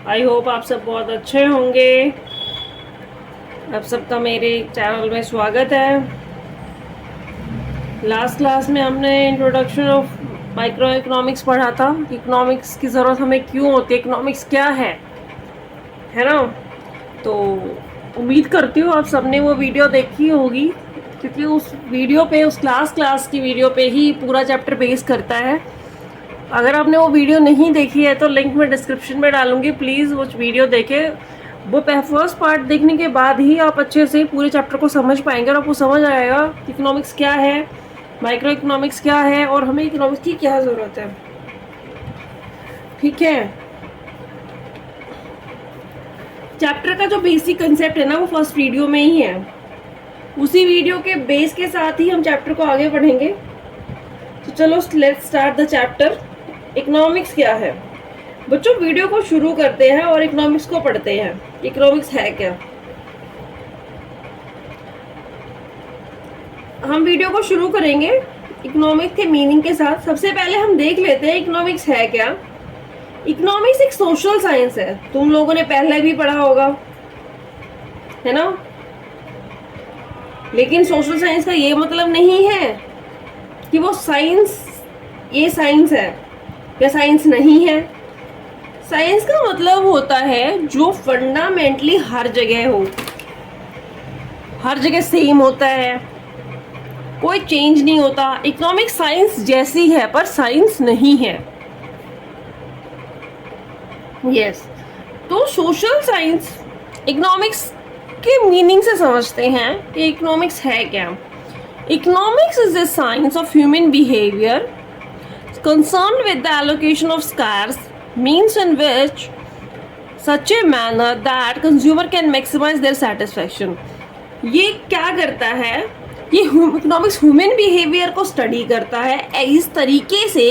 I hope आप सब बहुत अच्छे होंगे। आप सबका मेरे चैनल में स्वागत है। लास्ट क्लास में हमने इंट्रोडक्शन ऑफ माइक्रो इकोनॉमिक्स पढ़ा था। इकोनॉमिक्स की ज़रूरत हमें क्यों होती है, इकोनॉमिक्स क्या है ना। तो उम्मीद करती हूँ आप सबने वो वीडियो देखी होगी, क्योंकि उस वीडियो पे, उस क्लास की वीडियो पे ही पूरा चैप्टर बेस करता है। अगर आपने वो वीडियो नहीं देखी है तो लिंक मैं डिस्क्रिप्शन में डालूंगी, प्लीज़ वो वीडियो देखें। वो फर्स्ट पार्ट देखने के बाद ही आप अच्छे से पूरे चैप्टर को समझ पाएंगे और आपको समझ आएगा इकोनॉमिक्स क्या है, माइक्रो इकोनॉमिक्स क्या है और हमें इकोनॉमिक्स की क्या ज़रूरत है। ठीक है, चैप्टर का जो बेसिक कंसेप्ट है ना वो फर्स्ट वीडियो में ही है। उसी वीडियो के बेस के साथ ही हम चैप्टर को आगे बढ़ेंगे। तो चलो let's start the chapter. Economics क्या है बच्चों, वीडियो को शुरू करते हैं और इकोनॉमिक्स को पढ़ते हैं। इकोनॉमिक्स है क्या, हम वीडियो को शुरू करेंगे इकोनॉमिक्स के मीनिंग के साथ। सबसे पहले हम देख लेते हैं इकोनॉमिक्स है क्या। इकोनॉमिक्स एक सोशल साइंस है, तुम लोगों ने पहले भी पढ़ा होगा, है ना। लेकिन सोशल साइंस का ये मतलब नहीं है कि वो साइंस, ये साइंस है या साइंस नहीं है। साइंस का मतलब होता है जो फंडामेंटली हर जगह हो, हर जगह सेम होता है, कोई चेंज नहीं होता। इकोनॉमिक्स साइंस जैसी है पर साइंस नहीं है। यस, तो सोशल साइंस इकोनॉमिक्स के मीनिंग से समझते हैं कि इकोनॉमिक्स है क्या। Economics is the science of human behaviour concerned with the allocation of scarce means in which such a manner that consumer can maximize their satisfaction। ये क्या करता है, ये इकोनॉमिक्स ह्यूमन बिहेवियर को स्टडी करता है इस तरीके से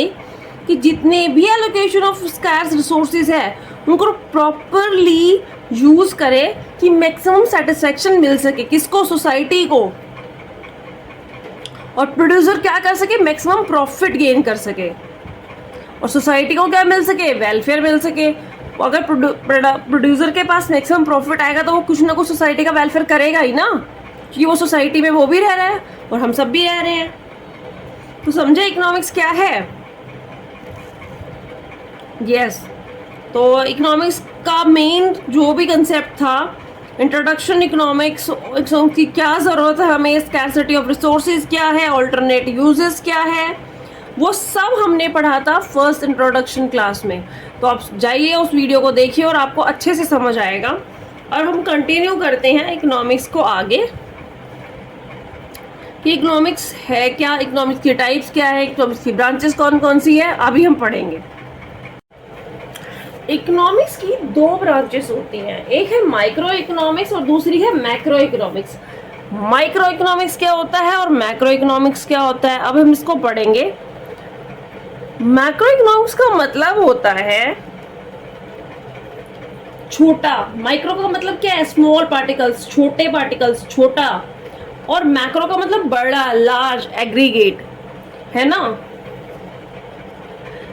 कि जितने भी एलोकेशन ऑफ स्कार्स रिसोर्सेज है उनको प्रॉपरली यूज करे कि मैक्सिमम सेटिस्फेक्शन मिल सके, किसको, सोसाइटी को। और प्रोड्यूसर क्या कर सके, मैक्सिमम प्रॉफिट गेन कर सके। और सोसाइटी को क्या मिल सके, वेलफेयर मिल सके। अगर प्रोड्यूसर के पास मैक्सिमम प्रॉफिट आएगा तो वो कुछ ना कुछ सोसाइटी का वेलफेयर करेगा ही ना, क्योंकि वो सोसाइटी में वो भी रह रहा है और हम सब भी रह रहे हैं। तो समझे इकोनॉमिक्स क्या है। यस, तो इकोनॉमिक्स का मेन जो भी कंसेप्ट था, इंट्रोडक्शन इकोनॉमिक्स की क्या ज़रूरत है हमें, स्कैर्सिटी ऑफ रिसोर्सेज क्या है, ऑल्टरनेट यूजेस क्या है, वो सब हमने पढ़ा था फर्स्ट इंट्रोडक्शन क्लास में। तो आप जाइए उस वीडियो को देखिए और आपको अच्छे से समझ आएगा। और हम कंटिन्यू करते हैं इकोनॉमिक्स को आगे कि इकोनॉमिक्स है क्या, इकोनॉमिक्स की टाइप्स क्या है, इकोनॉमिक्स की ब्रांचेस कौन कौन सी है, अभी हम पढ़ेंगे। इकोनॉमिक्स की दो ब्रांचेस होती हैं, एक है माइक्रो इकोनॉमिक्स और दूसरी है मैक्रो इकोनॉमिक्स। माइक्रो इकोनॉमिक्स क्या होता है और मैक्रो इकोनॉमिक्स क्या होता है, अब हम इसको पढ़ेंगे। मैक्रो इकोनॉमिक्स का मतलब होता है छोटा, माइक्रो का मतलब क्या है, स्मॉल पार्टिकल्स, छोटे पार्टिकल्स, छोटा। और मैक्रो का मतलब बड़ा, लार्ज, एग्रीगेट, है ना।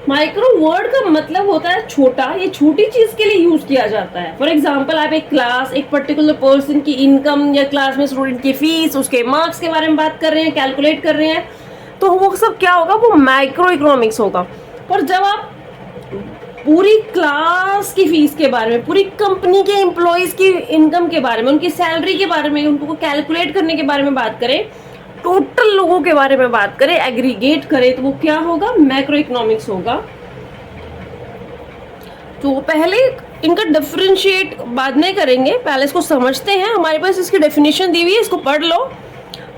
माइक्रो वर्ड का मतलब होता है छोटा, ये छोटी चीज के लिए यूज किया जाता है। फॉर एग्जाम्पल, आप एक क्लास, एक पर्टिकुलर पर्सन की इनकम या क्लास में स्टूडेंट की फीस, उसके मार्क्स के बारे में बात कर रहे हैं, कैलकुलेट कर रहे हैं, तो वो सब क्या होगा, वो माइक्रो इकोनॉमिक्स होगा। और जब आप पूरी क्लास की फीस के बारे में, पूरी कंपनी के एम्प्लॉयज की इनकम के बारे में, उनकी सैलरी के बारे में, उनको कैलकुलेट करने के बारे में बात करें, टोटल लोगों के बारे में बात करें, एग्रीगेट करें, तो वो क्या होगा, मैक्रो इकोनॉमिक्स होगा। तो पहले इनका डिफरेंशिएट बाद में करेंगे, पहले इसको समझते हैं। हमारे पास इसकी डेफिनेशन दी हुई है, इसको पढ़ लो।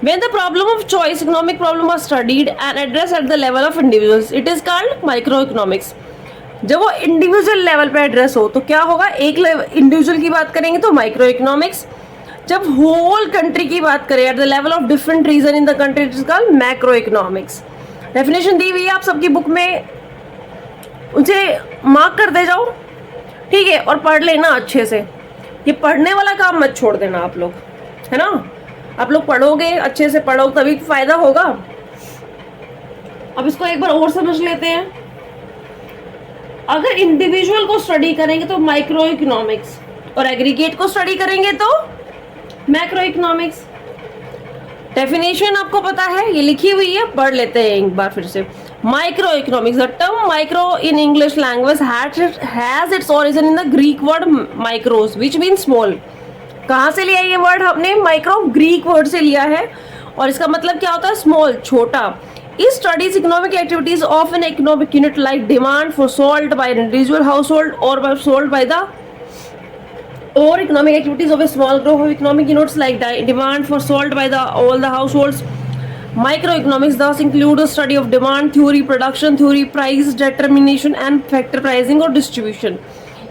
When the problem of choice, economic problem was studied and addressed at the level of individuals, it is called microeconomics। जब वो इंडिविजुअल लेवल पे एड्रेस हो तो क्या होगा, एक इंडिविजुअल की बात करेंगे तो माइक्रो इकोनॉमिक्स। जब होल कंट्री की बात करें, at the level of different region in the country, it is called macro economics. Definition दी हुई है आप सबकी बुक में, उसे मार्क कर दे जाओ, ठीक है, और पढ़ लेना अच्छे से। ये पढ़ने वाला काम मत छोड़ देना आप लोग, है ना। आप लोग पढ़ोगे, अच्छे से पढ़ो तभी फायदा होगा। अब इसको एक बार और समझ लेते हैं। अगर इंडिविजुअल को स्टडी करेंगे तो माइक्रो इकोनॉमिक्स, और एग्रीगेट को स्टडी करेंगे तो मैक्रो इकोनॉमिक्स। डेफिनेशन आपको पता है, ये लिखी हुई है, पढ़ लेते हैं एक बार फिर से। Micro economics, the term micro in English language has its origin in the Greek word micros which mean small. कहाँ से लिया ये वर्ड हमने? माइक्रो ग्रीक वर्ड से लिया है, और इसका मतलब क्या होता है? स्मॉल, छोटा। It studies economic activities of an economic unit like demand for sold by an individual household or sold by the or economic activities of a small group of economic units like demand for sold by the all the households. Microeconomics thus include a study of demand theory, production theory, price determination and factor pricing और distribution.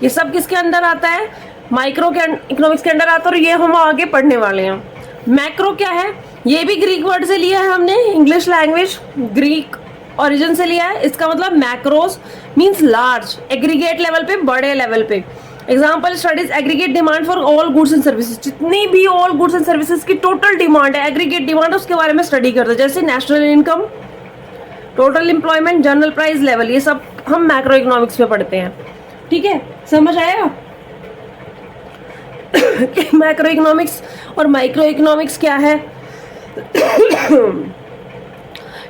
ये सब किसके अंदर आता है? Micro के economics के अंदर आता है, और ये हम आगे पढ़ने वाले हैं। मैक्रो क्या है? ये भी ग्रीक वर्ड से लिया है हमने, इंग्लिश लैंग्वेज ग्रीक ओरिजिन से लिया है। इसका मतलब macros means large, aggregate level पे, बड़े लेवल पे। Example studies aggregate demand for all goods and services, जितनी भी ऑल गुड्स एंड सर्विसेज की टोटल डिमांड है, एग्रीगेट डिमांड, उसके बारे में स्टडी करते हैं। जैसे national income, total employment, general price level, ये सब हम मैक्रो इकोनॉमिक्स में पढ़ते हैं। ठीक है, समझ आया? मैक्रो इकोनॉमिक्स और माइक्रो इकोनॉमिक्स क्या है?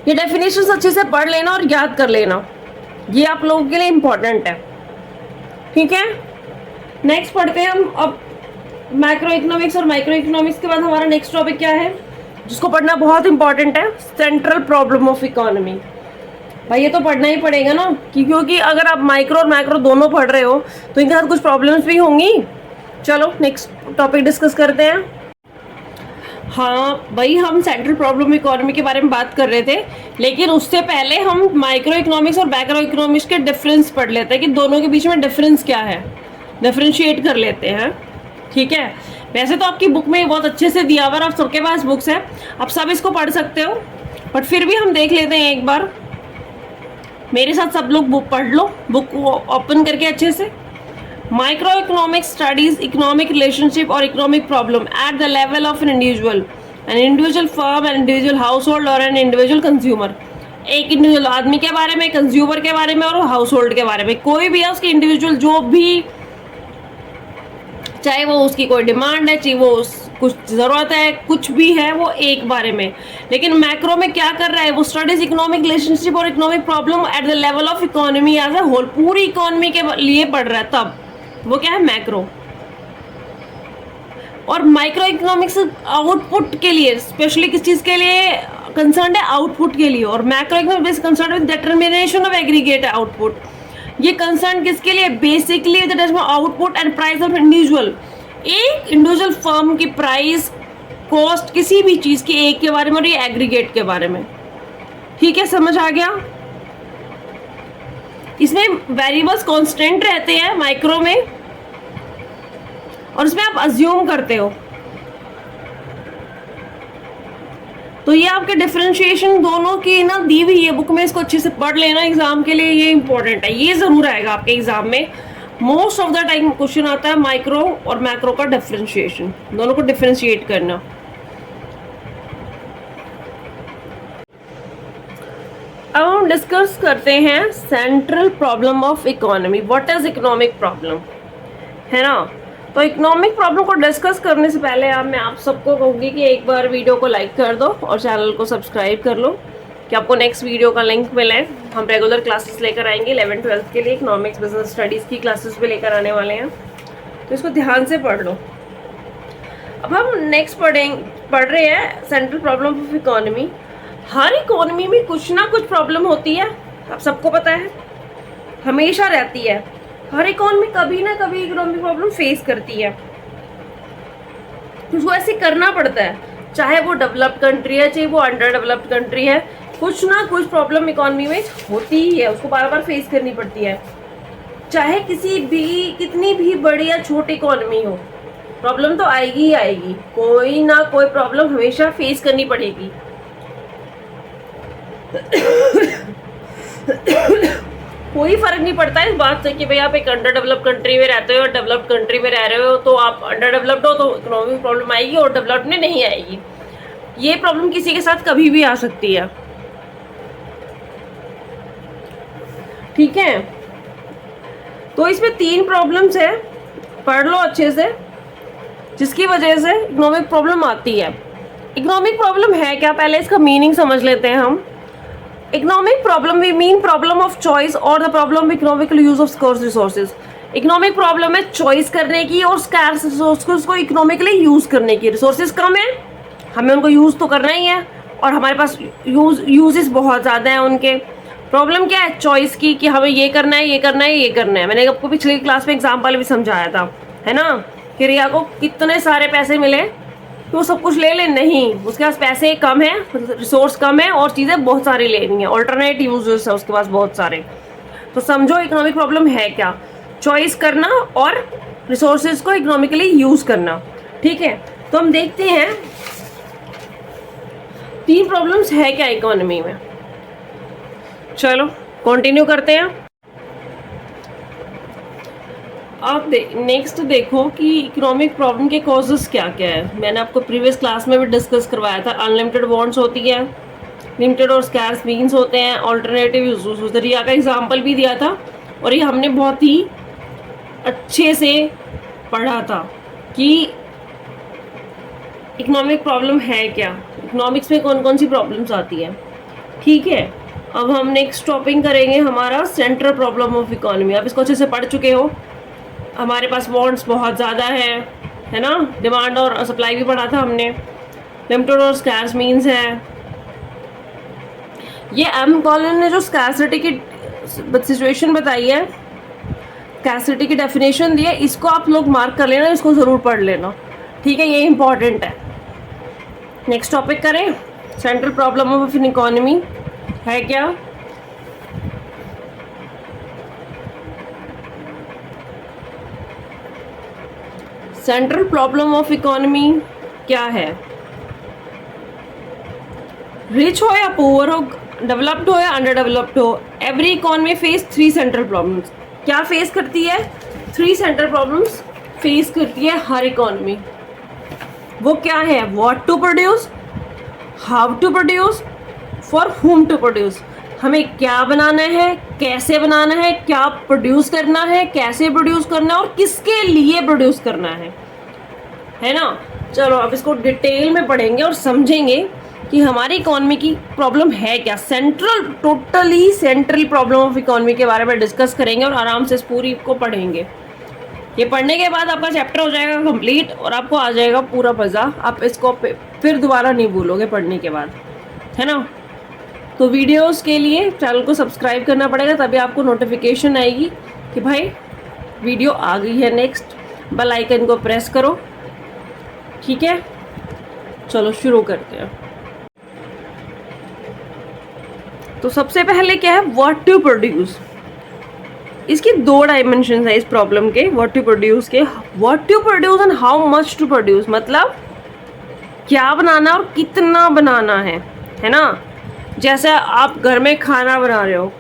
ये डेफिनेशंस अच्छे से पढ़ लेना और याद कर लेना, ये आप लोगों के लिए इंपॉर्टेंट है। ठीक है, नेक्स्ट पढ़ते हैं हम अब मैक्रो इकोनॉमिक्स और माइक्रो इकोनॉमिक्स के बाद हमारा नेक्स्ट टॉपिक क्या है, जिसको पढ़ना बहुत इंपॉर्टेंट है, सेंट्रल प्रॉब्लम ऑफ इकोनॉमी। भाई ये तो पढ़ना ही पड़ेगा ना, क्योंकि अगर आप माइक्रो और मैक्रो दोनों पढ़ रहे हो तो इनके साथ कुछ प्रॉब्लम्स भी होंगी। चलो नेक्स्ट टॉपिक डिस्कस करते हैं। हाँ भाई, हम सेंट्रल प्रॉब्लम इकोनॉमी के बारे में बात कर रहे थे, लेकिन उससे पहले हम माइक्रो इकोनॉमिक्स और मैक्रो इकोनॉमिक्स के डिफरेंस पढ़ लेते हैं कि दोनों के बीच में डिफरेंस क्या है, डिफरेंशिएट कर लेते हैं। ठीक है, वैसे तो आपकी बुक में बहुत अच्छे से दिया हुआ है, आप सबके पास बुक्स है, आप सब इसको पढ़ सकते हो, बट फिर भी हम देख लेते हैं एक बार। मेरे साथ सब लोग बुक पढ़ लो, बुक ओपन करके अच्छे से। Microeconomics studies economic relationship or economic problem at the level of an individual firm, an individual household or an individual consumer. एक इंडिविजुअल आदमी के बारे में, कंज्यूमर के बारे में और हाउस होल्ड के बारे में, कोई भी है उसकी इंडिविजुअल, जो भी, चाहे वो उसकी कोई डिमांड है, चाहे वो कुछ ज़रूरत है, कुछ भी है, वो एक बारे में। लेकिन मैक्रो में क्या कर रहा है वो? स्टडीज इकोनॉमिक रिलेशनशिप और economic problem at the level of economy as a whole, पूरी इकोनॉमी के लिए पढ़ रहा है, तब वो क्या है? मैक्रो। और माइक्रो इकोनॉमिक्स आउटपुट के लिए, स्पेशली किस चीज़ के लिए कंसर्न है? आउटपुट के लिए। और macro economics concern with determination of aggregate output, ये कंसर्न किसके लिए? Basically with output and price of individual, एक इंडिविजुअल फर्म की प्राइस, कॉस्ट, किसी भी चीज़ की एक के बारे में, और ये एग्रीगेट के बारे में। ठीक है, समझ आ गया? इसमें वेरिएबल्स कांस्टेंट रहते हैं माइक्रो में, और इसमें आप अज्यूम करते हो। तो ये आपके डिफरेंशिएशन दोनों की ना दी हुई है बुक में, इसको अच्छे से पढ़ लेना एग्जाम के लिए, ये इंपॉर्टेंट है, ये जरूर आएगा आपके एग्जाम में। Most of the time question आता है माइक्रो और मैक्रो का डिफरेंशिएशन, दोनों को डिफरेंशिएट करना। अब हम डिस्कस करते हैं central problem of economy. What is economic problem, है ना? तो इकोनॉमिक प्रॉब्लम को डिस्कस करने से पहले मैं आप सबको कहूँगी कि एक बार वीडियो को लाइक कर दो और चैनल को सब्सक्राइब कर लो, कि आपको नेक्स्ट वीडियो का लिंक मिले। हम रेगुलर क्लासेस लेकर आएंगे 11th-12th के लिए, इकोनॉमिक्स बिजनेस स्टडीज़ की क्लासेस भी लेकर आने वाले हैं, तो इसको ध्यान से पढ़ लो। अब हम नेक्स्ट पढ़ रहे हैं central problem of economy. Her economy में कुछ ना कुछ प्रॉब्लम होती है, आप सबको पता है, हमेशा रहती है। हर इकोनॉमी कभी ना कभी इकोनॉमिक प्रॉब्लम फेस करती है, उसको ऐसे करना पड़ता है, चाहे वो डेवलप्ड कंट्री है, चाहे वो अंडर डेवलप्ड कंट्री है, कुछ ना कुछ प्रॉब्लम इकोनॉमी में होती ही है, उसको बार बार फेस करनी पड़ती है। चाहे कितनी भी बड़ी या छोटी इकोनॉमी हो, प्रॉब्लम तो आएगी ही आएगी, कोई ना कोई प्रॉब्लम हमेशा फेस करनी पड़ेगी। कोई फर्क नहीं पड़ता इस बात से कि भाई आप एक अंडर डेवलप्ड कंट्री में रहते हो और डेवलप्ड कंट्री में रह रहे हो, तो आप अंडर डेवलप्ड हो तो इकोनॉमिक प्रॉब्लम आएगी और डेवलप्ड में नहीं आएगी। ये प्रॉब्लम किसी के साथ कभी भी आ सकती है। ठीक है, तो इसमें 3 प्रॉब्लम्स है, पढ़ लो अच्छे से, जिसकी वजह से इकोनॉमिक प्रॉब्लम आती है। इकोनॉमिक प्रॉब्लम है क्या, पहले इसका मीनिंग समझ लेते हैं हम। Economic problem we mean problem of choice और the problem of economical use of scarce resources. Economic problem है चॉइस करने की और स्कार्स रिसोर्स को इकोनॉमिकली यूज करने की। रिसोर्सेज कम है, हमें उनको यूज तो करना ही है, और हमारे पास यूजेस बहुत ज़्यादा हैं उनके। प्रॉब्लम क्या है, चॉइस की, कि हमें ये करना है, ये करना है, ये करना है। मैंने आपको पिछली क्लास में एग्जाम्पल भी समझाया था, है ना, कि रिया को कितने सारे पैसे मिले तो वो सब कुछ ले ले, नहीं, उसके पास पैसे कम है, रिसोर्स कम है और चीज़ें बहुत सारी लेनी है, ऑल्टरनेट यूजेस है उसके पास बहुत सारे। तो समझो इकोनॉमिक प्रॉब्लम है क्या, चॉइस करना और रिसोर्सेज को इकोनॉमिकली यूज करना। ठीक है, तो हम देखते हैं 3 प्रॉब्लम्स है क्या इकोनॉमी में। चलो कंटिन्यू करते हैं। आप नेक्स्ट देखो कि इकोनॉमिक प्रॉब्लम के कॉजेस क्या क्या है। मैंने आपको प्रीवियस क्लास में भी डिस्कस करवाया था। अनलिमिटेड वांट्स होती है, लिमिटेड और स्कैर्स मीन्स होते हैं, ऑल्टरनेटिव यूजेस होते हैं। रिया का एग्जाम्पल भी दिया था और ये हमने बहुत ही अच्छे से पढ़ा था कि इकोनॉमिक प्रॉब्लम है क्या, इकोनॉमिक्स में कौन कौन सी प्रॉब्लम्स आती है। ठीक है, अब हम नेक्स्ट टॉपिक करेंगे हमारा सेंट्रल प्रॉब्लम ऑफ इकोनॉमी। आप इसको अच्छे से पढ़ चुके हो। हमारे पास वांट्स बहुत ज़्यादा है ना, डिमांड और सप्लाई भी पढ़ा था हमने। लिमिटेड और स्कैर्स मीन्स है। ये एम कॉलन ने जो स्कैर्सिटी की सिचुएशन बताई है, स्कैर्सिटी की डेफिनेशन दी है, इसको आप लोग मार्क कर लेना, इसको ज़रूर पढ़ लेना। ठीक है, ये इंपॉर्टेंट है। नेक्स्ट टॉपिक करें, central problem of an economy है क्या। सेंट्रल प्रॉब्लम ऑफ इकोनॉमी क्या है। रिच हो या पुअर हो, डेवलप्ड हो या अंडर डेवलप्ड हो, every economy face 3 central problems. क्या फेस करती है, 3 सेंट्रल प्रॉब्लम्स फेस करती है हर इकोनॉमी। वो क्या है, what to produce, how to produce, for whom to produce. हमें क्या बनाना है, कैसे बनाना है, क्या प्रोड्यूस करना है, कैसे प्रोड्यूस करना है और किसके लिए प्रोड्यूस करना है ना। चलो अब इसको डिटेल में पढ़ेंगे और समझेंगे कि हमारी इकोनॉमी की प्रॉब्लम है क्या। Totally central problem of economy के बारे में डिस्कस करेंगे और आराम से इस पूरी को पढ़ेंगे। ये पढ़ने के बाद आपका चैप्टर हो जाएगा कंप्लीट और आपको आ जाएगा पूरा मज़ा। आप इसको फिर दोबारा नहीं भूलोगे पढ़ने के बाद, है ना। तो वीडियोस के लिए चैनल को सब्सक्राइब करना पड़ेगा, तभी आपको नोटिफिकेशन आएगी कि भाई वीडियो आ गई है। नेक्स्ट बेल आइकन को प्रेस करो। ठीक है, चलो शुरू करते हैं। तो सबसे पहले क्या है, व्हाट टू प्रोड्यूस। इसकी 2 डायमेंशन है इस प्रॉब्लम के, व्हाट टू प्रोड्यूस के। What to produce and how much to produce, मतलब क्या बनाना और कितना बनाना है ना। जैसे आप घर में खाना बना रहे हो,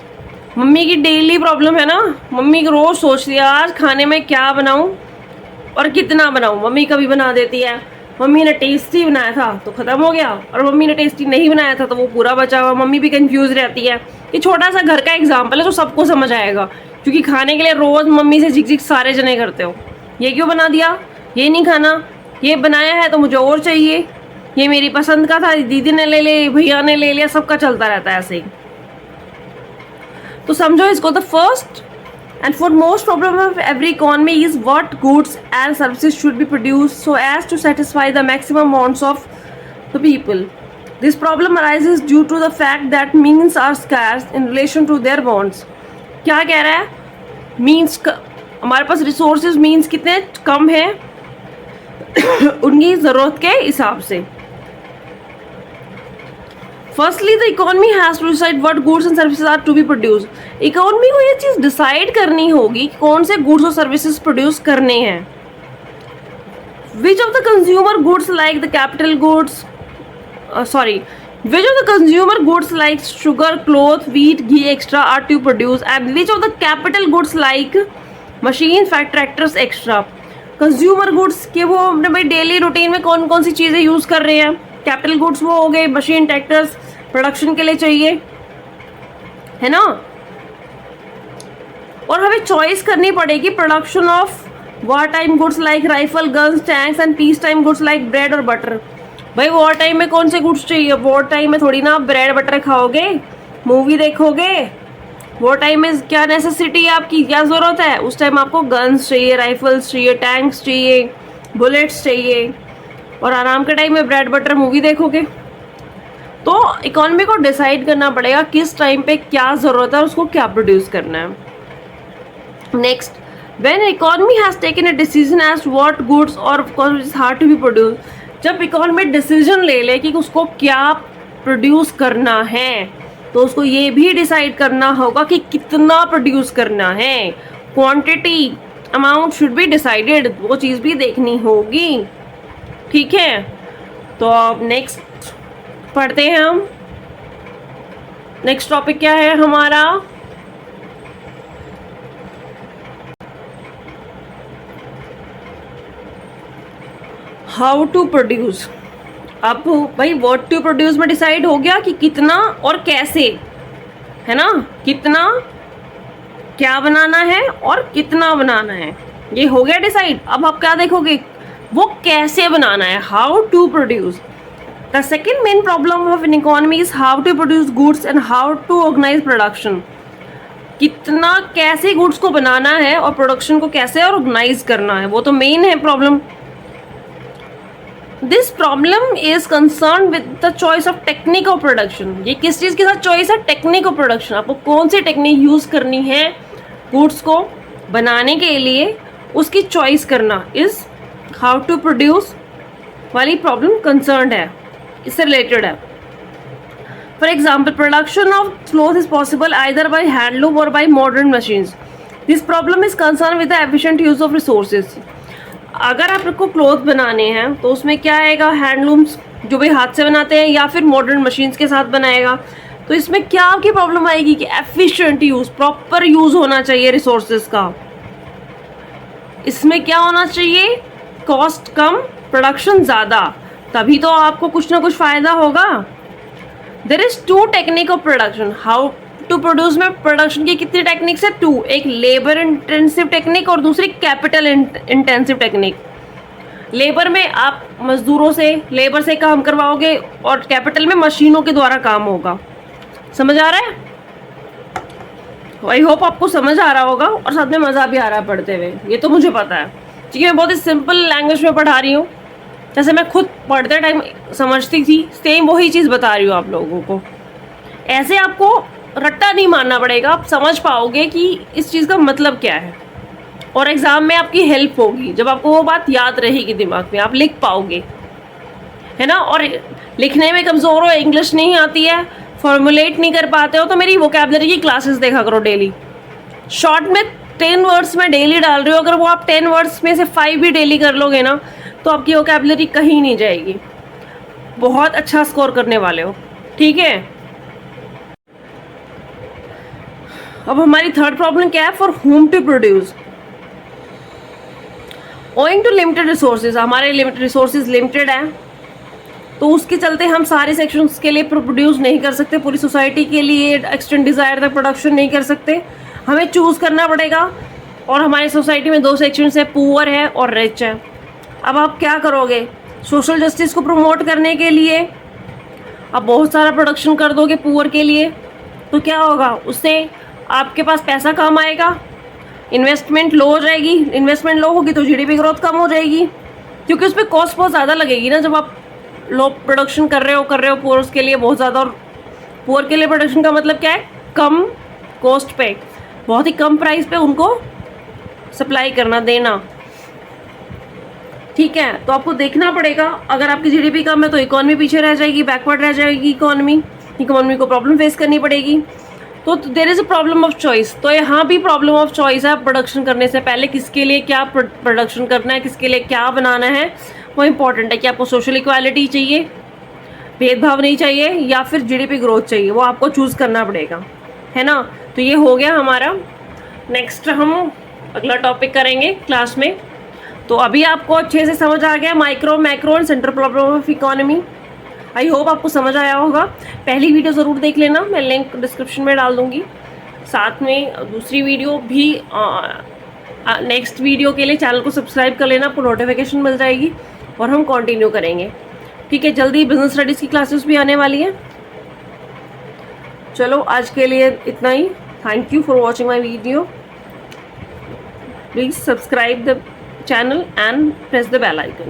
मम्मी की डेली प्रॉब्लम है ना, मम्मी रोज सोचती है आज खाने में क्या बनाऊं और कितना बनाऊं। मम्मी कभी बना देती है, मम्मी ने टेस्टी बनाया था तो ख़त्म हो गया, और मम्मी ने टेस्टी नहीं बनाया था तो वो पूरा बचा हुआ। मम्मी भी कंफ्यूज रहती है। ये छोटा सा घर का एग्जाम्पल है जो सबको समझ आएगा, क्योंकि खाने के लिए रोज़ मम्मी से झिक सारे जने करते हो, ये क्यों बना दिया, ये नहीं खाना, ये बनाया है तो मुझे और चाहिए, ये मेरी पसंद का था, दीदी ने ले लिया, भैया ने ले लिया, सबका चलता रहता है ऐसे ही। तो समझो इसको, the first and foremost problem of every economy is what goods and services should be produced so as to satisfy the maximum wants of the people. This problem arises due to the fact that means are scarce in relation to their wants. क्या कह रहा है, means हमारे पास resources means कितने कम है उनकी ज़रूरत के हिसाब से। Firstly the economy has to decide what goods and services are to be produce. Economy को ये चीज़ डिसाइड करनी होगी कि कौन से गुड्स और सर्विसेज प्रोड्यूस करने हैं। Which of the consumer goods like the capital goods which of the consumer goods like sugar, cloth, wheat, ghee, extra are to produce, and which of the capital goods like machines, tractors, extra। Consumer goods के वो अपने भाई daily routine में कौन कौन सी चीज़ें use कर रहे हैं। कैपिटल गुड्स वो हो गए, मशीन, ट्रैक्टर्स प्रोडक्शन के लिए चाहिए, है ना। और हमें चॉइस करनी पड़ेगी production of war time goods like rifle, guns, tanks and peace time goods like bread और बटर। भाई वॉर टाइम में कौन से गुड्स चाहिए? वॉर टाइम में थोड़ी ना आप ब्रेड बटर खाओगे, मूवी देखोगे। वॉर टाइम में क्या नेसेसिटी है आपकी, क्या ज़रूरत है? उस टाइम आपको गन्स चाहिए, राइफल्स चाहिए, टैंक्स चाहिए, बुलेट्स चाहिए, और आराम के टाइम में ब्रेड बटर मूवी देखोगे। तो इकोनॉमी को डिसाइड करना पड़ेगा किस टाइम पे क्या ज़रूरत है और उसको क्या प्रोड्यूस करना है। Next, when economy has taken a decision as what goods और हार्ड टू बी प्रोड्यूस, जब इकोनॉमी डिसीजन ले ले कि उसको क्या प्रोड्यूस करना है, तो उसको ये भी डिसाइड करना होगा कि कितना प्रोड्यूस करना है। Quantity, amount should be decided, वो चीज़ भी देखनी होगी। ठीक है, तो अब नेक्स्ट पढ़ते हैं हम। नेक्स्ट टॉपिक क्या है हमारा? How to produce. अब भाई व्हाट टू प्रोड्यूस में डिसाइड हो गया कि कितना और कैसे, है ना? कितना, क्या बनाना है और कितना बनाना है, ये हो गया डिसाइड। अब आप क्या देखोगे? वो कैसे बनाना है, how to produce. The second main problem of an economy is how to produce goods and how to organise production. कितना, कैसे गुड्स को बनाना है और प्रोडक्शन को कैसे ऑर्गेनाइज करना है, वो तो मेन है problem. This problem is concern with the choice of technique of production. ये किस चीज़ के साथ चॉइस है? Technique of production. आपको कौन सी टेक्निक यूज़ करनी है गुड्स को बनाने के लिए, उसकी चॉइस करना इज हाउ टू प्रोड्यूस वाली प्रॉब्लम कंसर्न है, इससे रिलेटेड है। For example, production of cloth is possible either by handloom और by modern machines. This problem is concern with the efficient use of resources. अगर आपको cloth बनाने हैं तो उसमें क्या आएगा? हैंडलूम्स जो भी हाथ से बनाते हैं या फिर मॉडर्न मशीन्स के साथ बनाएगा। तो इसमें क्या आपकी प्रॉब्लम आएगी कि एफिशिएंट यूज़, प्रॉपर यूज़ होना चाहिए रिसोर्सेज का। इसमें क्या होना चाहिए? कॉस्ट कम, प्रोडक्शन ज़्यादा, तभी तो आपको कुछ ना कुछ फ़ायदा होगा। There is two technique of production. How to produce में प्रोडक्शन की कितनी टेक्निक्स है? टू। एक लेबर इंटेंसिव टेक्निक और दूसरी कैपिटल इंटेंसिव टेक्निक। लेबर में आप मजदूरों से, लेबर से काम करवाओगे, और कैपिटल में मशीनों के द्वारा काम होगा। समझ आ रहा है? आई होप आपको समझ आ रहा होगा और साथ में मज़ा भी आ रहा है पढ़ते हुए, ये तो मुझे पता है, क्योंकि मैं बहुत ही सिंपल लैंग्वेज में पढ़ा रही हूँ। जैसे मैं खुद पढ़ते टाइम समझती थी, सेम वही चीज़ बता रही हूँ आप लोगों को। ऐसे आपको रट्टा नहीं मारना पड़ेगा, आप समझ पाओगे कि इस चीज़ का मतलब क्या है, और एग्ज़ाम में आपकी हेल्प होगी जब आपको वो बात याद रहेगी दिमाग में, आप लिख पाओगे, है ना? और लिखने में कमज़ोर हो, इंग्लिश नहीं आती है, फॉर्मुलेट नहीं कर पाते हो, तो मेरी वोकैबलरी की क्लासेस देखा करो डेली। शॉर्ट में 10 वर्ड्स में डेली डाल रही हो, अगर वो आप 10 वर्ड्स में से 5 भी डेली कर लोगे ना, तो आपकी वोकैबलरी कहीं नहीं जाएगी, बहुत अच्छा स्कोर करने वाले हो। ठीक है, अब हमारी थर्ड प्रॉब्लम क्या है? For whom to produce. Owing to limited resources, हमारे रिसोर्सेज लिमिटेड है, तो उसके चलते हम सारे सेक्शंस के लिए प्रोड्यूस नहीं कर सकते, पूरी सोसाइटी के लिए एक्सटेंड डिज़ायर तक प्रोडक्शन नहीं कर सकते, हमें चूज़ करना पड़ेगा। और हमारी सोसाइटी में 2 सेक्शंस है, पुअर है और रिच है। अब आप क्या करोगे? सोशल जस्टिस को प्रमोट करने के लिए आप बहुत सारा प्रोडक्शन कर दोगे पुअर के लिए, तो क्या होगा? उससे आपके पास पैसा कम आएगा, इन्वेस्टमेंट लो हो जाएगी, इन्वेस्टमेंट लो होगी तो जीडीपी ग्रोथ कम हो जाएगी, क्योंकि उस पर कॉस्ट बहुत ज़्यादा लगेगी ना। जब आप लो प्रोडक्शन कर रहे हो पुअर के लिए बहुत ज़्यादा, और पुअर के लिए प्रोडक्शन का मतलब क्या है? कम कॉस्ट पे, बहुत ही कम प्राइस पे उनको सप्लाई करना, देना। ठीक है, तो आपको देखना पड़ेगा, अगर आपकी जीडीपी कम है तो इकोनॉमी पीछे रह जाएगी, बैकवर्ड रह जाएगी इकोनॉमी को प्रॉब्लम फेस करनी पड़ेगी। तो there is a problem of choice. तो यहाँ भी प्रॉब्लम ऑफ चॉइस है, प्रोडक्शन करने से पहले किसके लिए क्या प्रोडक्शन करना है, किसके लिए क्या बनाना है, वो इंपॉर्टेंट है। कि आपको सोशल इक्वालिटी चाहिए, भेदभाव नहीं चाहिए, या फिर जीडीपी ग्रोथ चाहिए, वो आपको चूज़ करना पड़ेगा, है ना? तो ये हो गया हमारा। नेक्स्ट हम अगला टॉपिक करेंगे क्लास में। तो अभी आपको अच्छे से समझ आ गया micro, macro and central problem of economy. I hope आपको समझ आया होगा। पहली वीडियो ज़रूर देख लेना, मैं लिंक डिस्क्रिप्शन में डाल दूँगी, साथ में दूसरी वीडियो भी नेक्स्ट वीडियो के लिए चैनल को सब्सक्राइब कर लेना, आपको नोटिफिकेशन मिल जाएगी और हम कंटिन्यू करेंगे। ठीक है, जल्दी बिजनेस स्टडीज़ की क्लासेस भी आने वाली हैं। चलो आज के लिए इतना ही। Thank you for watching my video. Please subscribe the channel and press the bell icon.